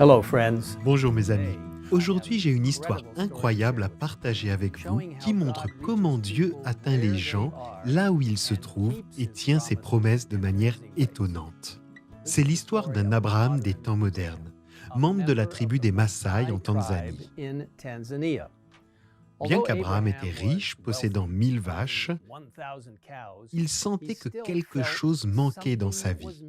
Hello, friends. Bonjour mes amis. Aujourd'hui, j'ai une histoire incroyable à partager avec vous qui montre comment Dieu atteint les gens là où ils se trouvent et tient ses promesses de manière étonnante. C'est l'histoire d'un Abraham des temps modernes, membre de la tribu des Maasai en Tanzanie. Bien qu'Abraham était riche, possédant 1000 vaches, il sentait que quelque chose manquait dans sa vie.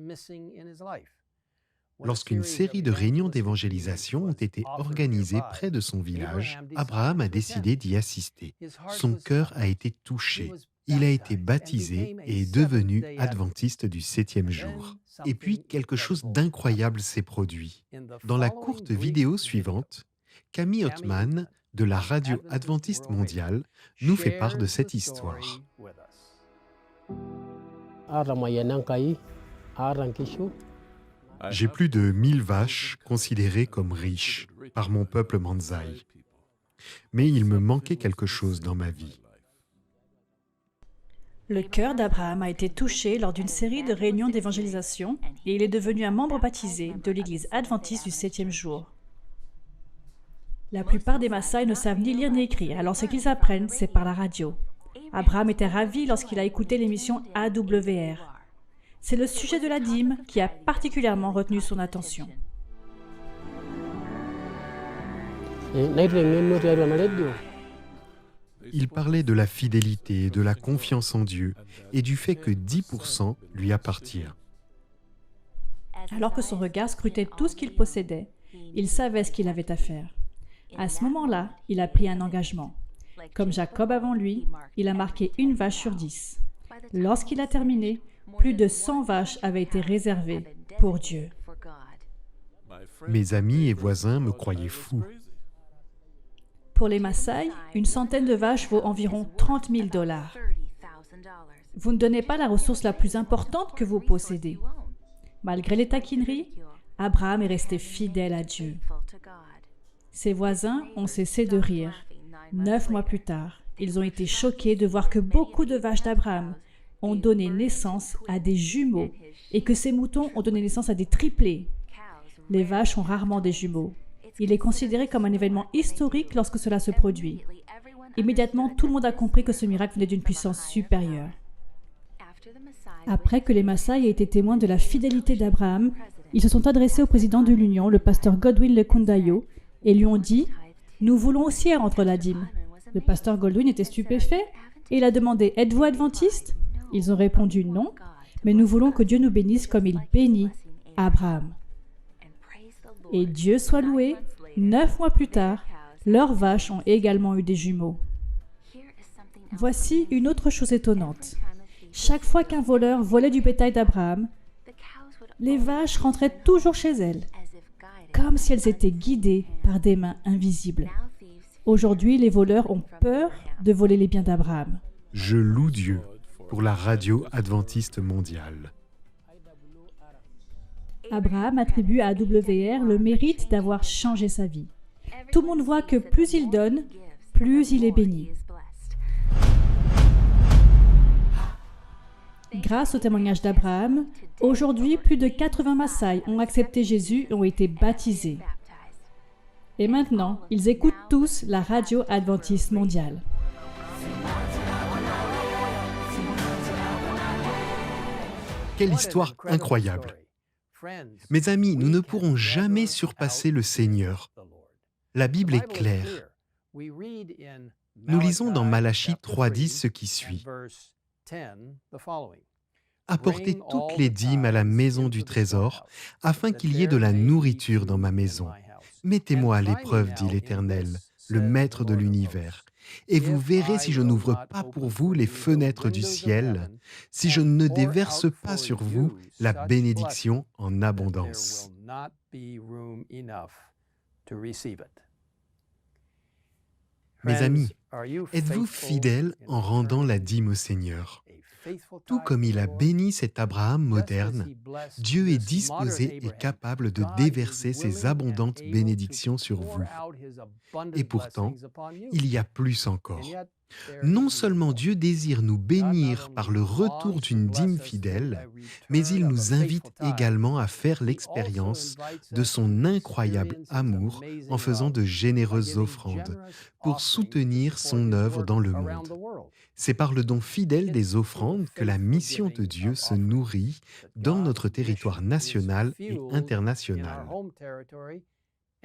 Lorsqu'une série de réunions d'évangélisation ont été organisées près de son village, Abraham a décidé d'y assister. Son cœur a été touché. Il a été baptisé et est devenu adventiste du 7e jour. Et puis, quelque chose d'incroyable s'est produit. Dans la courte vidéo suivante, Camille Othman, de la radio adventiste mondiale, nous fait part de cette histoire. J'ai plus de 1000 vaches considérées comme riches par mon peuple Manzai. Mais il me manquait quelque chose dans ma vie. Le cœur d'Abraham a été touché lors d'une série de réunions d'évangélisation et il est devenu un membre baptisé de l'église adventiste du 7e jour. La plupart des Maasai ne savent ni lire ni écrire, alors ce qu'ils apprennent, c'est par la radio. Abraham était ravi lorsqu'il a écouté l'émission AWR. C'est le sujet de la dîme qui a particulièrement retenu son attention. Il parlait de la fidélité, de la confiance en Dieu et du fait que 10% lui appartient. Alors que son regard scrutait tout ce qu'il possédait, il savait ce qu'il avait à faire. À ce moment-là, il a pris un engagement. Comme Jacob avant lui, il a marqué une vache sur 10. Lorsqu'il a terminé, plus de 100 vaches avaient été réservées pour Dieu. Mes amis et voisins me croyaient fou. Pour les Maasai, une centaine de vaches vaut environ 30 000 $. Vous ne donnez pas la ressource la plus importante que vous possédez. Malgré les taquineries, Abraham est resté fidèle à Dieu. Ses voisins ont cessé de rire. 9 mois plus tard, ils ont été choqués de voir que beaucoup de vaches d'Abraham ont donné naissance à des jumeaux et que ces moutons ont donné naissance à des triplés. Les vaches ont rarement des jumeaux. Il est considéré comme un événement historique lorsque cela se produit. Immédiatement, tout le monde a compris que ce miracle venait d'une puissance supérieure. Après que les Maasai aient été témoins de la fidélité d'Abraham, ils se sont adressés au président de l'Union, le pasteur Godwin Lekundayo, et lui ont dit « Nous voulons aussi rendre la dîme ». Le pasteur Godwin était stupéfait et il a demandé « Êtes-vous adventiste ?» Ils ont répondu « Non, mais nous voulons que Dieu nous bénisse comme il bénit Abraham. » Et Dieu soit loué, 9 mois plus tard, leurs vaches ont également eu des jumeaux. Voici une autre chose étonnante. Chaque fois qu'un voleur volait du bétail d'Abraham, les vaches rentraient toujours chez elles, comme si elles étaient guidées par des mains invisibles. Aujourd'hui, les voleurs ont peur de voler les biens d'Abraham. Je loue Dieu pour la radio adventiste mondiale. Abraham attribue à AWR le mérite d'avoir changé sa vie. Tout le monde voit que plus il donne, plus il est béni. Grâce au témoignage d'Abraham, aujourd'hui, plus de 80 Maasai ont accepté Jésus et ont été baptisés. Et maintenant, ils écoutent tous la radio adventiste mondiale. Quelle histoire incroyable! Mes amis, nous ne pourrons jamais surpasser le Seigneur. La Bible est claire. Nous lisons dans Malachie 3.10 ce qui suit. Apportez toutes les dîmes à la maison du trésor, afin qu'il y ait de la nourriture dans ma maison. Mettez-moi à l'épreuve, dit l'Éternel, le Maître de l'univers, et vous verrez si je n'ouvre pas pour vous les fenêtres du ciel, si je ne déverse pas sur vous la bénédiction en abondance. Mes amis, êtes-vous fidèles en rendant la dîme au Seigneur? Tout comme il a béni cet Abraham moderne, Dieu est disposé et capable de déverser ses abondantes bénédictions sur vous. Et pourtant, il y a plus encore. Non seulement Dieu désire nous bénir par le retour d'une dîme fidèle, mais il nous invite également à faire l'expérience de son incroyable amour en faisant de généreuses offrandes pour soutenir son œuvre dans le monde. C'est par le don fidèle des offrandes que la mission de Dieu se nourrit dans notre territoire national et international.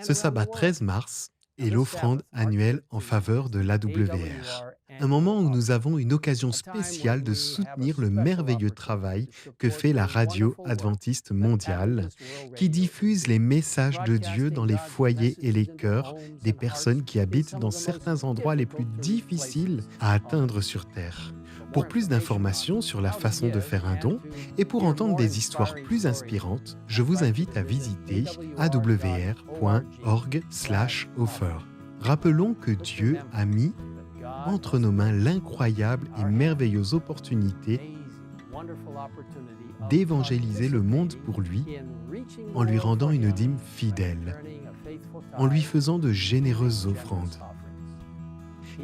Ce sabbat 13 mars est l'offrande annuelle en faveur de l'AWR. Un moment où nous avons une occasion spéciale de soutenir le merveilleux travail que fait la radio adventiste mondiale, qui diffuse les messages de Dieu dans les foyers et les cœurs des personnes qui habitent dans certains endroits les plus difficiles à atteindre sur Terre. Pour plus d'informations sur la façon de faire un don et pour entendre des histoires plus inspirantes, je vous invite à visiter awr.org/offer. Rappelons que Dieu a mis entre nos mains l'incroyable et merveilleuse opportunité d'évangéliser le monde pour lui en lui rendant une dîme fidèle, en lui faisant de généreuses offrandes.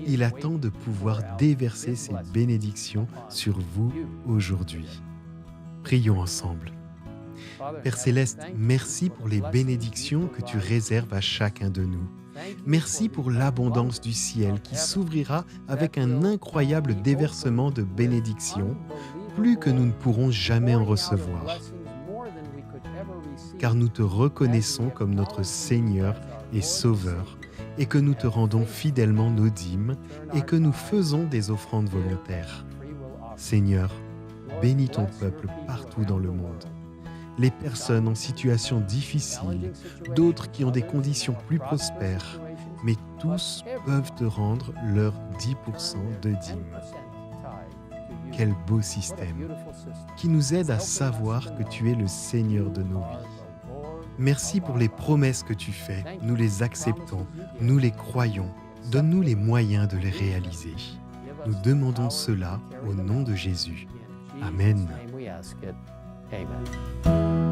Il attend de pouvoir déverser ses bénédictions sur vous aujourd'hui. Prions ensemble. Père Céleste, merci pour les bénédictions que tu réserves à chacun de nous. Merci pour l'abondance du ciel qui s'ouvrira avec un incroyable déversement de bénédictions, plus que nous ne pourrons jamais en recevoir. Car nous te reconnaissons comme notre Seigneur et Sauveur, et que nous te rendons fidèlement nos dîmes, et que nous faisons des offrandes volontaires. Seigneur, bénis ton peuple partout dans le monde. Les personnes en situation difficile, d'autres qui ont des conditions plus prospères, mais tous peuvent te rendre leur 10% de dîme. Quel beau système qui nous aide à savoir que tu es le Seigneur de nos vies. Merci pour les promesses que tu fais, nous les acceptons, nous les croyons. Donne-nous les moyens de les réaliser. Nous demandons cela au nom de Jésus. Amen. Amen.